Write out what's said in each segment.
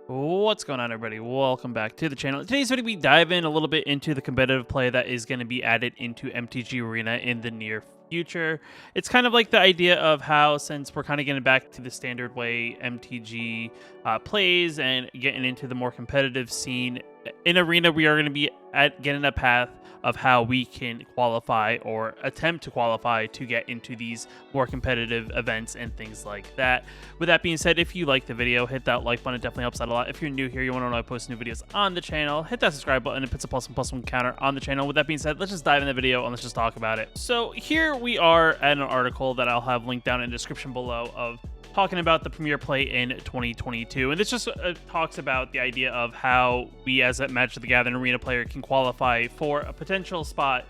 What's going on, everybody? Welcome back to the channel. In today's video, we dive in a little bit into the competitive play that is going to be added into MTG Arena in the near future. It's kind of like the idea of how, since we're kind of getting back to the standard way MTG plays and getting into the more competitive scene in Arena, we are going to be getting a path of how we can qualify or attempt to qualify to get into these more competitive events and things like that. With that being said, if you like the video, hit that like button. It definitely helps out a lot. If you're new here, you want to know when I post new videos on the channel, hit that subscribe button and puts a plus one counter on the channel. With that being said, let's just dive in the video and let's just talk about it. So here we are at an article that I'll have linked down in the description below of talking about the Premier Play in 2022. And this just talks about the idea of how we as a Magic the Gathering Arena player can qualify for a potential spot,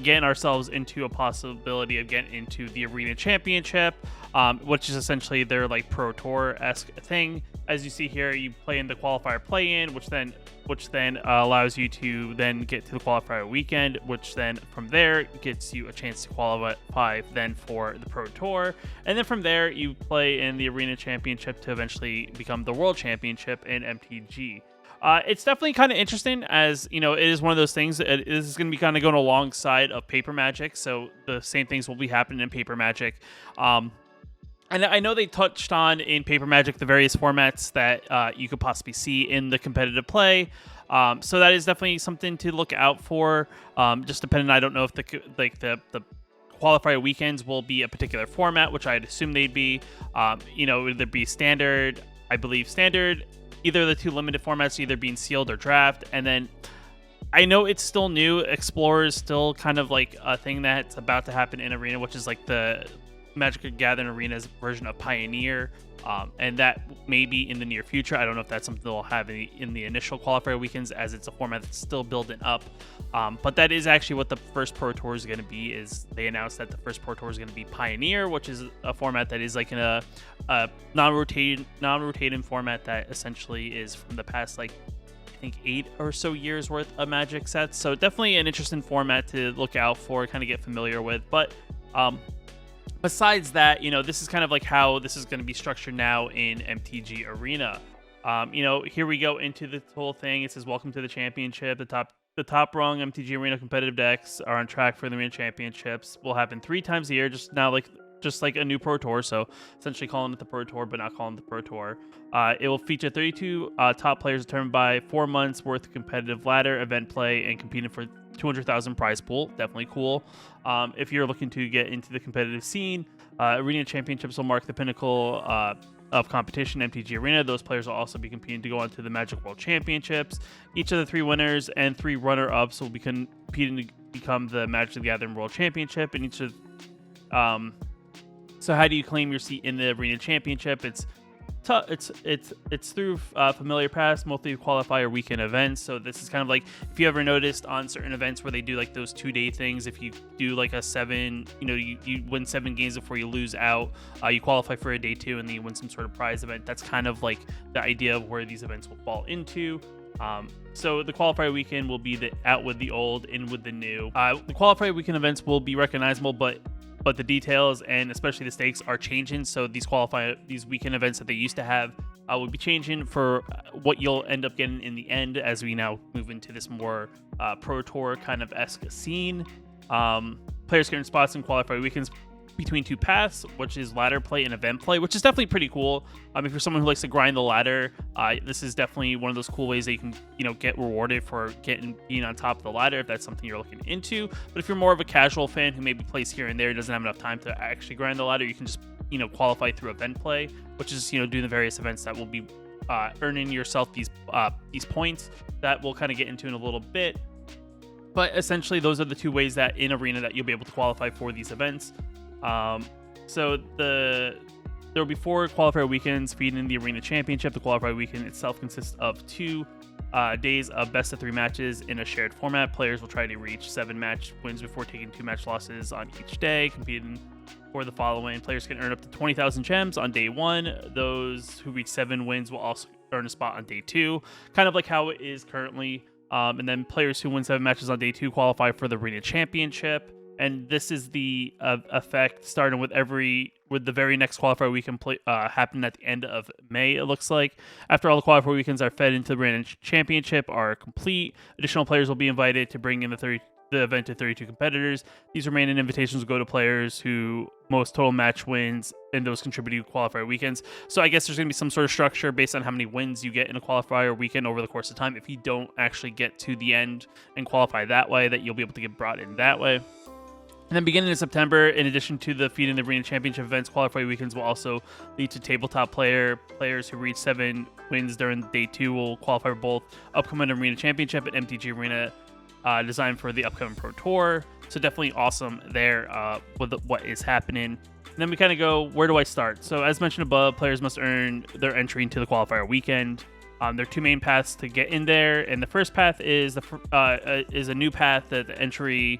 getting ourselves into a possibility of getting into the Arena Championship, which is essentially their like Pro Tour-esque thing. As you see here, you play in the qualifier play-in, which then allows you to then get to the qualifier weekend, which then from there gets you a chance to qualify then for the Pro Tour. And then from there, you play in the Arena Championship to eventually become the World Championship in MTG. It's definitely kind of interesting, as you know, it is one of those things. It is going to be kind of going alongside of Paper Magic, so the same things will be happening in Paper Magic. And I know they touched on in Paper Magic the various formats that you could possibly see in the competitive play. So that is definitely something to look out for. Just depending, I don't know if the qualifier weekends will be a particular format, which I'd assume they'd be. Either be standard, I believe standard. Either of the two limited formats, either being sealed or draft, and then I know it's still new. Explorer is still kind of like a thing that's about to happen in Arena, which is like the Magic the Gathering Arena's version of Pioneer, and that may be in the near future. I don't know if that's something they'll have in the initial qualifier weekends, as it's a format that's still building up. But that is actually what the first Pro Tour is going to be. Is they announced that the first Pro Tour is going to be Pioneer, which is a format that is like in a non-rotating format that essentially is from the past, like, I think 8 or so years worth of Magic sets. So definitely an interesting format to look out for, kind of get familiar with. But besides that, this is kind of like how this is going to be structured now in MTG Arena. Here we go into the whole thing. It says, "Welcome to the championship. The top rung MTG Arena competitive decks are on track for the Arena Championships. Will happen 3 times a year, just like a new Pro Tour, so essentially calling it the Pro Tour, but not calling it the Pro Tour. It will feature 32 top players determined by 4 months worth of competitive ladder, event play, and competing for 200,000 prize pool. Definitely cool. If you're looking to get into the competitive scene, Arena Championships will mark the pinnacle of competition, MTG Arena. Those players will also be competing to go on to the Magic World Championships. Each of the 3 winners and 3 runner-ups will be competing to become the Magic the Gathering World Championship. And each of So how do you claim your seat in the Arena Championship? It's through familiar pass, multi-qualifier weekend events. So this is kind of like, if you ever noticed on certain events where they do like those 2-day things, if you do like a 7, you win 7 games before you lose out, you qualify for a day 2 and then you win some sort of prize event. That's kind of like the idea of where these events will fall into. So the qualifier weekend will be the out with the old, in with the new. The qualifier weekend events will be recognizable, but the details and especially the stakes are changing. So these weekend events that they used to have will be changing for what you'll end up getting in the end, as we now move into this more Pro Tour kind of esque scene. Players can earn spots in qualifier weekends between 2 paths, which is ladder play and event play, which is definitely pretty cool. If you're someone who likes to grind the ladder, this is definitely one of those cool ways that you can get rewarded for being on top of the ladder, if that's something you're looking into. But if you're more of a casual fan who maybe plays here and there, doesn't have enough time to actually grind the ladder, you can just qualify through event play, which is doing the various events that will be earning yourself these points that we'll kind of get into in a little bit. But essentially, those are the 2 ways that in Arena that you'll be able to qualify for these events. So there will be 4 qualifier weekends feeding the Arena Championship. The qualifier weekend itself consists of 2 days of best of 3 matches in a shared format. Players will try to reach 7 match wins before taking 2 match losses on each day, competing for the following. Players can earn up to 20,000 gems on day 1. Those who reach 7 wins will also earn a spot on day 2, kind of like how it is currently. And then players who win 7 matches on day 2 qualify for the Arena Championship. And this is the effect starting with the very next qualifier weekend happen at the end of May. It looks like after all the qualifier weekends are fed into the Random Championship are complete, additional players will be invited to bring in the event to 32 competitors. These remaining invitations will go to players who most total match wins and those contributing to qualifier weekends. So I guess there's going to be some sort of structure based on how many wins you get in a qualifier weekend over the course of time. If you don't actually get to the end and qualify that way, that you'll be able to get brought in that way. And then beginning in September, in addition to the Feed in the Arena Championship events, qualifier weekends will also lead to tabletop players who reach 7 wins during day 2 will qualify for both upcoming Arena Championship and MTG Arena designed for the upcoming Pro Tour. So definitely awesome there with what is happening. And then we kind of go, where do I start? So as mentioned above, players must earn their entry into the qualifier weekend. There are 2 main paths to get in there, and the first path is a new path that the entry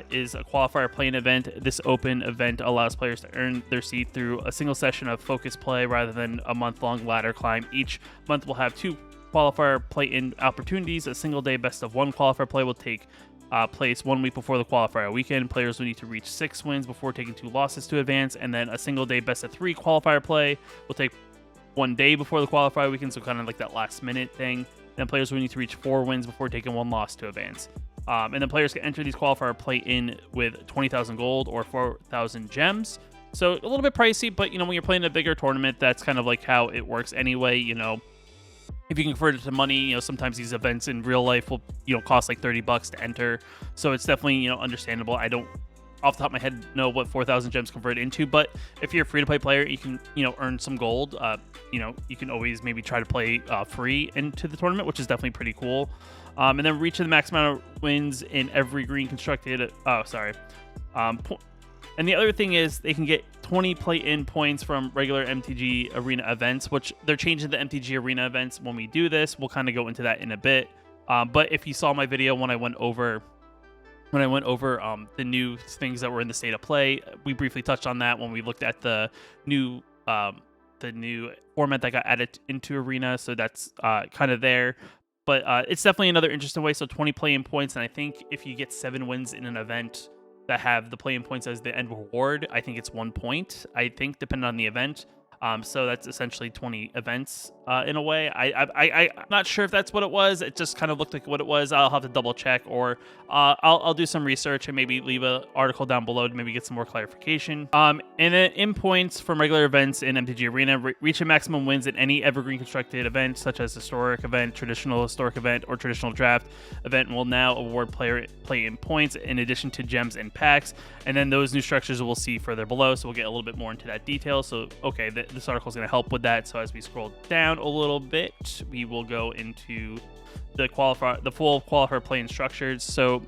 is a qualifier play-in event. This open event allows players to earn their seat through a single session of focus play rather than a month-long ladder climb. Each month will have 2 qualifier play-in opportunities. A single day best of 1 qualifier play will take place 1 week before the qualifier weekend. Players will need to reach 6 wins before taking 2 losses to advance, and then a single day best of 3 qualifier play will take 1 day before the qualifier weekend, so kind of like that last minute thing. Then players will need to reach 4 wins before taking 1 loss to advance. And then players can enter these qualifier play-in with 20,000 gold or 4,000 gems. So a little bit pricey, but when you're playing a bigger tournament, that's kind of like how it works anyway. If you can convert it to money, sometimes these events in real life will, cost like $30 to enter. So it's definitely, understandable. I don't, off the top of my head, know what 4,000 gems convert into, but if you're a free-to-play player, you can, earn some gold. You can always maybe try to play free into the tournament, which is definitely pretty cool. And then reaching the max amount of wins in every green constructed. And the other thing is they can get 20 play-in points from regular MTG Arena events, which they're changing the MTG Arena events when we do this. We'll kind of go into that in a bit. But if you saw my video when I went over the new things that were in the state of play, we briefly touched on that when we looked at the new format that got added into Arena. So that's kind of there. But it's definitely another interesting way. So 20 play-in points, and I think if you get 7 wins in an event that have the play-in points as the end reward, I think it's 1 point, I think, depending on the event. So that's essentially 20 events in a way. I'm not sure if that's what it was. It just kind of looked like what it was. I'll have to double check, or I'll do some research and maybe leave an article down below to maybe get some more clarification. And then in points from regular events in MTG Arena, reaching maximum wins in any evergreen constructed event, such as historic event, traditional historic event, or traditional draft event, will now award play-in points in addition to gems and packs. And then those new structures we'll see further below, so we'll get a little bit more into that detail. So, okay, this article is going to help with that. So as we scroll down a little bit, we will go into the full qualifier play-in structures. So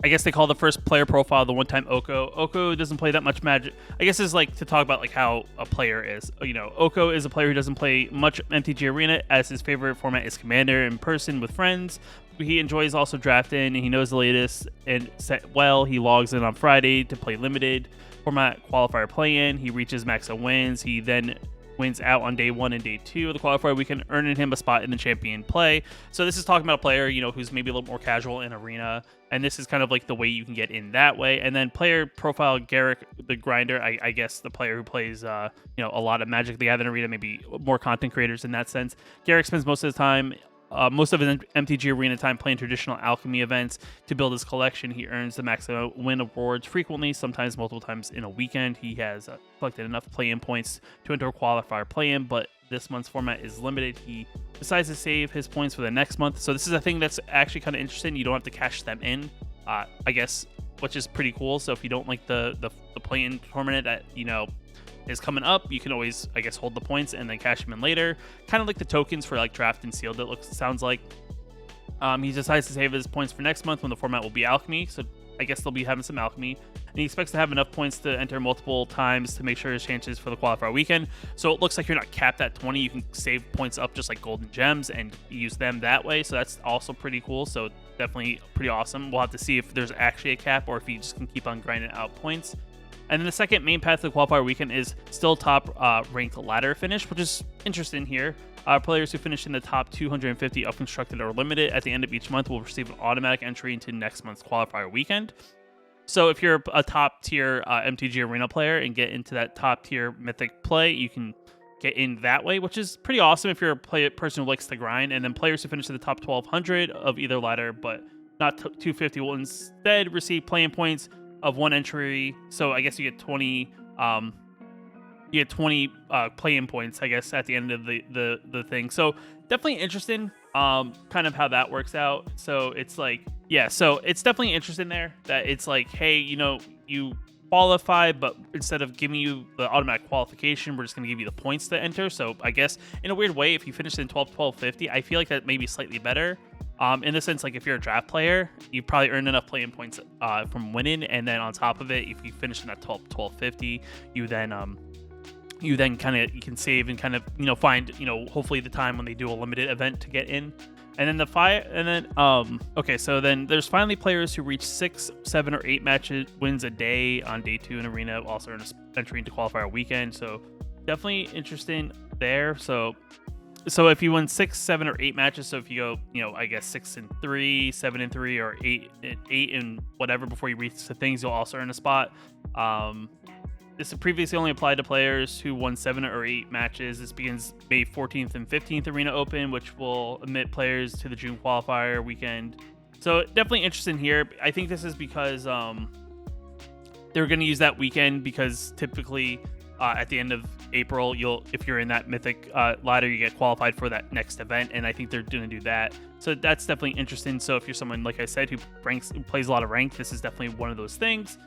I guess they call the first player profile the one-time Oko. Oko doesn't play that much Magic. I guess it's like to talk about like how a player is. Oko is a player who doesn't play much MTG Arena, as his favorite format is Commander in person with friends. He enjoys also drafting, and he knows the latest and set well. He logs in on Friday to play limited format qualifier play-in. He reaches max wins. He then wins out on day 1 and day 2 of the qualifier weekend, earning him a spot in the champion play. So this is talking about a player, who's maybe a little more casual in Arena, and this is kind of like the way you can get in that way. And then player profile Garrick the Grinder, I guess the player who plays a lot of Magic the Gathering Arena, maybe more content creators in that sense. Garrick spends most of his time most of his MTG Arena time playing traditional alchemy events to build his collection. He earns the maximum win awards frequently, sometimes multiple times in a weekend. He has collected enough play-in points to enter a qualifier play-in, but this month's format is limited. He decides to save his points for the next month. So this is a thing that's actually kind of interesting. You don't have to cash them in, I guess, which is pretty cool. So if you don't like the play-in tournament that, is coming up, you can always, I guess, hold the points and then cash them in later. Kind of like the tokens for like draft and sealed, sounds like. He decides to save his points for next month when the format will be alchemy. So I guess they'll be having some alchemy. And he expects to have enough points to enter multiple times to make sure his chances for the qualifier weekend. So it looks like you're not capped at 20. You can save points up just like golden gems and use them that way. So that's also pretty cool. So definitely pretty awesome. We'll have to see if there's actually a cap or if you just can keep on grinding out points. And then the second main path to the qualifier weekend is still top ranked ladder finish, which is interesting here. Players who finish in the top 250 of constructed or limited at the end of each month will receive an automatic entry into next month's qualifier weekend. So if you're a top tier MTG Arena player and get into that top tier Mythic play, you can get in that way, which is pretty awesome if you're a person who likes to grind. And then players who finish in the top 1,200 of either ladder, but not 250, will instead receive playing points of one entry. So I guess you get 20. You get 20 play-in points, I guess, at the end of the thing. So definitely interesting, kind of how that works out. So it's like, yeah, so it's definitely interesting there that it's like, hey, you qualify, but instead of giving you the automatic qualification, we're just going to give you the points to enter. So I guess in a weird way, if you finish in 12-12-50, I feel like that may be slightly better. In the sense, like if you're a draft player, you probably earn enough play-in points from winning, and then on top of it, if you finish in that 12-12-50, you then kind of you can save and kind of find hopefully the time when they do a limited event to get in. And then okay, so then there's finally players who reach 6, 7, or 8 matches wins a day on day 2 in Arena, also entry into qualifier weekend. So definitely interesting there. So if you win 6, 7, or 8 matches, so if you go I guess 6-3, 7-3, or 8 and whatever before you reach the things, you'll also earn a spot. This previously only applied to players who won 7 or 8 matches. This begins May 14th and 15th Arena Open, which will admit players to the June qualifier weekend. So definitely interesting here. I think this is because they're going to use that weekend because typically at the end of April, if you're in that Mythic ladder, you get qualified for that next event, and I think they're going to do that. So that's definitely interesting. So if you're someone, like I said, who plays a lot of rank, this is definitely one of those things.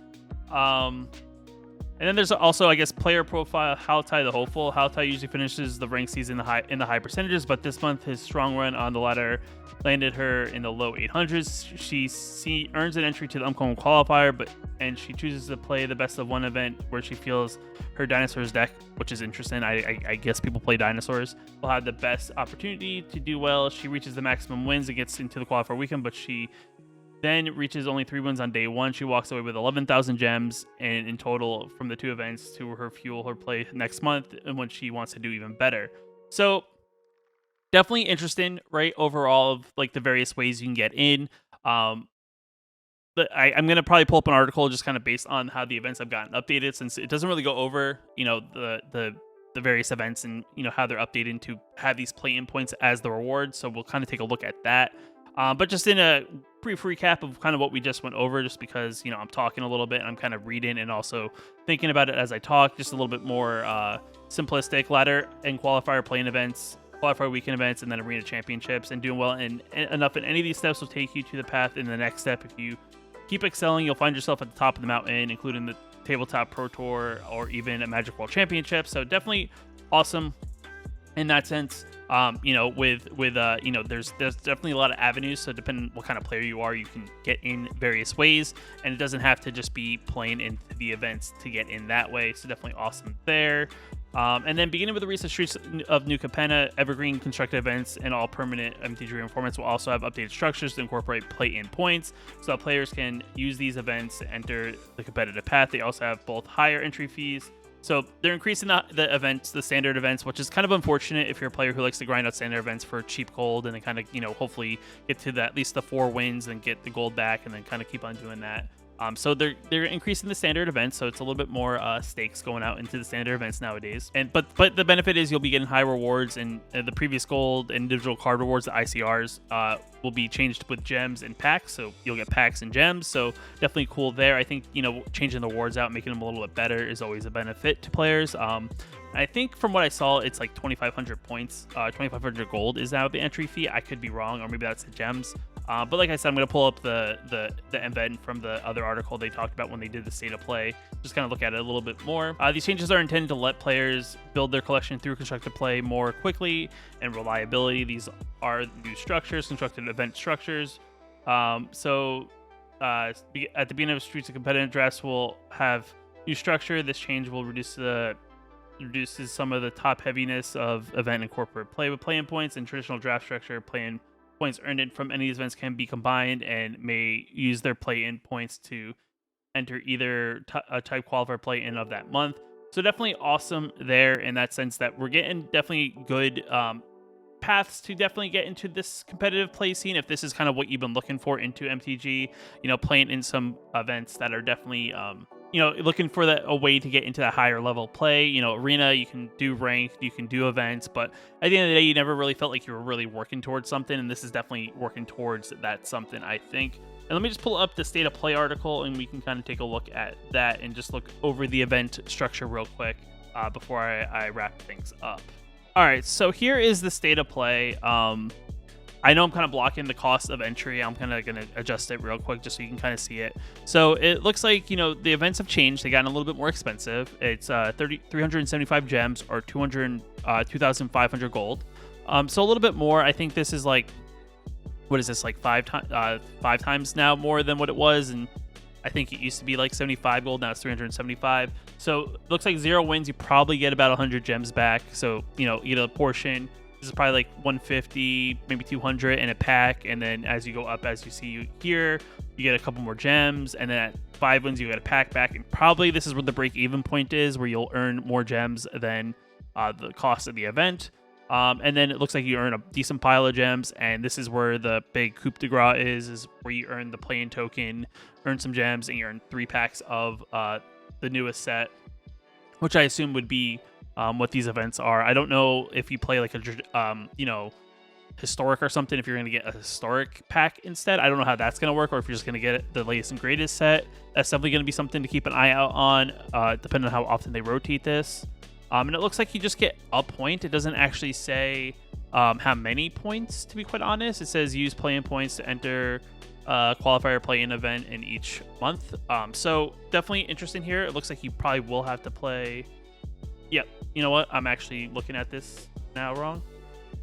And then there's also, I guess, player profile. Hautai the Hopeful. Hautai usually finishes the rank season in the high percentages, but this month his strong run on the ladder landed her in the low 800s. She earns an entry to the upcoming qualifier, and she chooses to play the best of one event where she feels her dinosaurs deck, which is interesting. I guess people play dinosaurs, will have the best opportunity to do well. She reaches the maximum wins and gets into the qualifier weekend, but she then reaches only 3 wins on day 1. She walks away with 11,000 gems and in total from the 2 events to her fuel her play next month and when she wants to do even better. So definitely interesting, right? Overall, of like the various ways you can get in. But I'm gonna probably pull up an article just kind of based on how the events have gotten updated, since it doesn't really go over the various events and how they're updated to have these play-in points as the reward. So we'll kind of take a look at that. But just in a brief recap of kind of what we just went over, just because, I'm talking a little bit and I'm kind of reading and also thinking about it as I talk, just a little bit more simplistic. Ladder and qualifier playing events, qualifier weekend events, and then arena championships, and doing well and enough in any of these steps will take you to the path in the next step. If you keep excelling, you'll find yourself at the top of the mountain, including the Tabletop Pro Tour or even a Magic World Championship. So definitely awesome in that sense. There's definitely a lot of avenues. So depending what kind of player you are, you can get in various ways, and it doesn't have to just be playing into the events to get in that way. So definitely awesome there. And then beginning with the recent Streets of New Capenna, evergreen constructed events and all permanent MTG formats will also have updated structures to incorporate play-in points, so that players can use these events to enter the competitive path. They also have both higher entry fees. So they're increasing the events, the standard events, which is kind of unfortunate if you're a player who likes to grind out standard events for cheap gold and then kind of, hopefully get to at least the 4 wins and get the gold back and then kind of keep on doing that. So they're increasing the standard events, so it's a little bit more stakes going out into the standard events nowadays. But the benefit is you'll be getting high rewards, and the previous gold and individual card rewards, the ICRs, will be changed with gems and packs. So you'll get packs and gems. So definitely cool there. I think changing the rewards out, making them a little bit better, is always a benefit to players. I think from what I saw, it's like 2,500 points, 2,500 gold is now the entry fee. I could be wrong, or maybe that's the gems. But like I said, I'm going to pull up the event from the other article they talked about when they did the state of play. Just kind of look at it a little bit more. These changes are intended to let players build their collection through constructed play more quickly and reliability. These are new structures, constructed event structures. At the beginning of Streets of Competitive Drafts, we'll have new structure. This change will reduces some of the top heaviness of event and corporate play with play-in points and traditional draft structure. Play-in points earned from any of these events can be combined and may use their play-in points to enter either a type qualifier play-in of that month. So definitely awesome there in that sense that we're getting definitely good paths to definitely get into this competitive play scene if this is kind of what you've been looking for into MTG. You know, playing in some events that are definitely you know, looking for a way to get into that higher level play. You know, arena, you can do ranked, you can do events, but at the end of the day, you never really felt like you were really working towards something, and this is definitely working towards that something, I think. And let me just pull up the state of play article, and we can kind of take a look at that and just look over the event structure real quick before I wrap things up. All right, so here is the state of play. I know I'm kind of blocking the cost of entry. I'm kind of going to adjust it real quick just so you can kind of see it. So it looks like, you know, the events have changed. They gotten a little bit more expensive. It's 375 gems or 2,500 gold. So a little bit more. I think this is like, what is this, like five times now more than what it was. And I think it used to be like 75 gold. Now it's 375. So it looks like 0 wins. You probably get about 100 gems back. So, you know, you get a portion. This is probably like 150, maybe 200 in a pack, and then as you go up, as you see here, you get a couple more gems, and then at 5 wins, you get a pack back, and probably this is where the break-even point is, where you'll earn more gems than the cost of the event. And then it looks like you earn a decent pile of gems, and this is where the big coup de grace is where you earn the play-in token, earn some gems, and you earn 3 packs of the newest set, which I assume would be what these events are. I don't know if you play like a, you know, historic or something, if you're going to get a historic pack instead. I don't know how that's going to work, or if you're just going to get the latest and greatest set. That's definitely going to be something to keep an eye out on, depending on how often they rotate this. And it looks like you just get a point. It doesn't actually say how many points, to be quite honest. It says use play-in points to enter qualifier play-in event in each month. So definitely interesting here. It looks like you probably will have to play. Yep. You know what? I'm actually looking at this now wrong.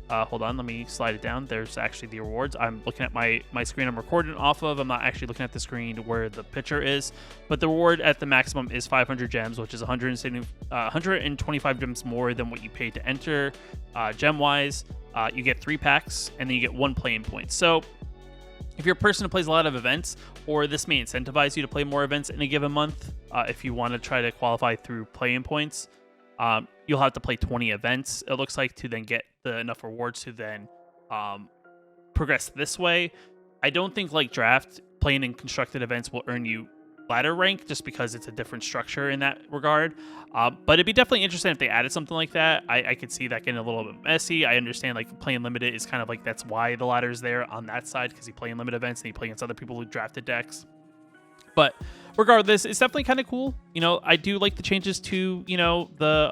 Hold on. Let me slide it down. There's actually the rewards. I'm looking at my screen I'm recording off of. I'm not actually looking at the screen where the picture is. But the reward at the maximum is 500 gems, which is 125 gems more than what you paid to enter. Gem-wise, you get 3 packs, and then you get 1 play-in point. So if you're a person who plays a lot of events, or this may incentivize you to play more events in a given month, if you want to try to qualify through play-in points, you'll have to play 20 events, it looks like, to then get enough rewards to then progress this way. I don't think like draft, playing in constructed events will earn you ladder rank, just because it's a different structure in that regard. But it'd be definitely interesting if they added something like that. I could see that getting a little bit messy. I understand like playing limited is kind of like, that's why the ladder is there on that side, because you play in limited events and you play against other people who drafted decks. But regardless, it's definitely kind of cool. You know, I do like the changes to, you know, the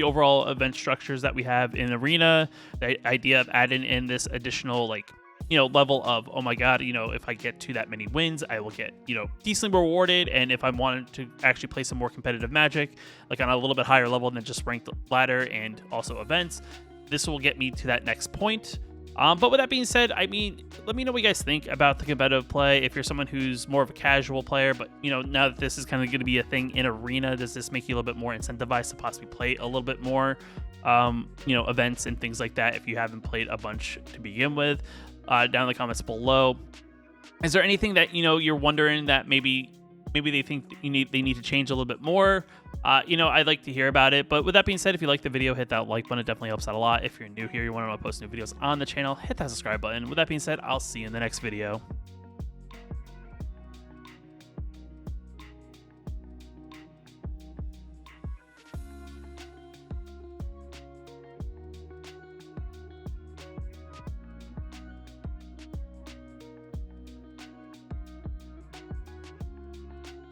overall event structures that we have in Arena. The idea of adding in this additional, like, you know, level of, oh my god, you know, if I get to that many wins, I will get, you know, decently rewarded. And if I wanted to actually play some more competitive Magic, like on a little bit higher level than just ranked ladder and also events, this will get me to that next point. But with that being said, I mean, let me know what you guys think about the competitive play. If you're someone who's more of a casual player, but, you know, now that this is kind of going to be a thing in Arena, does this make you a little bit more incentivized to possibly play a little bit more, you know, events and things like that if you haven't played a bunch to begin with? Down in the comments below. Is there anything that, you know, you're wondering that maybe they think they need to change a little bit more? You know, I'd like to hear about it. But with that being said, if you liked the video, hit that like button. It definitely helps out a lot. If you're new here, you want to post new videos on the channel, hit that subscribe button. With that being said, I'll see you in the next video.